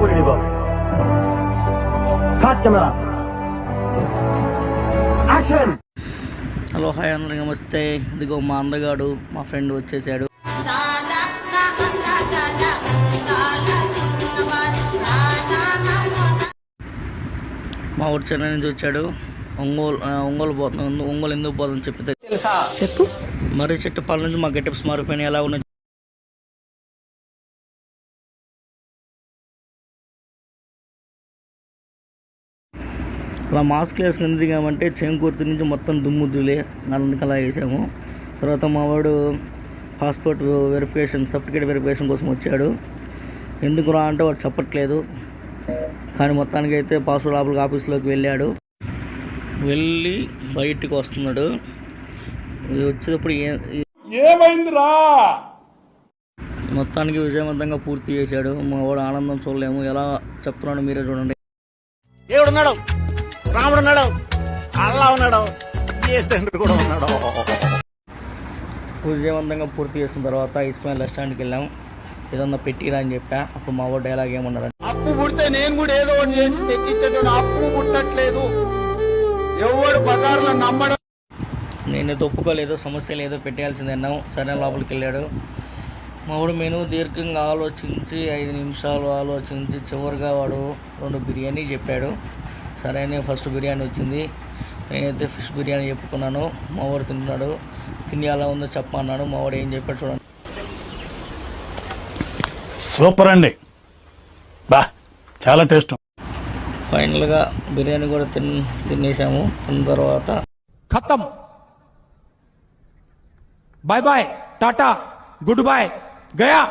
బాబు ready బాబు cut camera action. Hello hi అందరికి నమస్తే. ఇదిగో మా అందగాడు మా ఫ్రెండ్ వచ్చేసాడు. మా ఊరు చెన్నై నుంచి వచ్చాడు. ఒంగోలు పోతున్నాం. ఒంగోలు ఎందుకు పోతుందని చెప్పితే చెప్పు. మర్రి చెట్టు పళ్ళ నుంచి మా గెటప్స్ మారిపోయినాయి. ఎలా ఉన్నాయి అలా మాస్క్ వేసుకుని దిగామంటే చేంకూర్తి నుంచి మొత్తం దుమ్ముద్దులే అందుకలా వేసాము. తర్వాత మా వాడు పాస్పోర్ట్ వెరిఫికేషన్ సర్టిఫికేట్ వెరిఫికేషన్ కోసం వచ్చాడు. ఎందుకు రా అంటే వాడు చెప్పట్లేదు. కానీ మొత్తానికి అయితే పాస్పోర్ట్ ఆఫీస్లోకి వెళ్ళాడు. వెళ్ళి బయటికి వస్తున్నాడు. వచ్చేటప్పుడు ఏమైందిరా మొత్తానికి విజయవంతంగా పూర్తి చేశాడు. మా వాడు ఆనందం చూడలేము. ఎలా చెప్తున్నాడు మీరే చూడండి. దేవుడున్నాడు, రాముడున్నాడు, అల్లా ఉన్నాడు, ఏ తండ్రి కూడా ఉన్నాడు. విజయవంతంగా పూర్తి చేసిన తర్వాత ఇస్మాయిల్ రెస్టారెంట్కి వెళ్ళాం. ఏదన్నా పెట్టిరా అని చెప్పా. అప్పుడు మా వాడు డైలాగ్ ఏమన్నాడు, అప్పు పుడితే నేను కూడా ఏదో ఒకటి చేసి తెచ్చిచ్చేటోడు, అప్పు పుట్టట్లేదు, ఎవడు బజార్లో నమ్మడం. నేను ఒప్పుకోలేదు, సమస్య లేదో పెట్టేయాల్సింది అన్నాం. సరే లోపలికి వెళ్ళాడు. మా వాడు మెనూ దీర్ఘంగా ఆలోచించి 5 నిమిషాలు ఆలోచించి చివరిగా వాడు 2 బిర్యానీ చెప్పాడు. సరే అని ఫస్ట్ బిర్యానీ వచ్చింది. నేనైతే ఫిష్ బిర్యానీ చెప్పుకున్నాను. మా వాడు తింటున్నాడు. తిని ఎలా ఉందో చెప్పన్నాడు. మా వాడు ఏం చెప్పాడు చూడండి. సూపర్ అండి, బా చాలా టేస్ట్. ఫైనల్గా బిర్యానీ కూడా తినేసాము. తిన్న తర్వాత ఖతం, bye bye, tata, good boy, Gaya.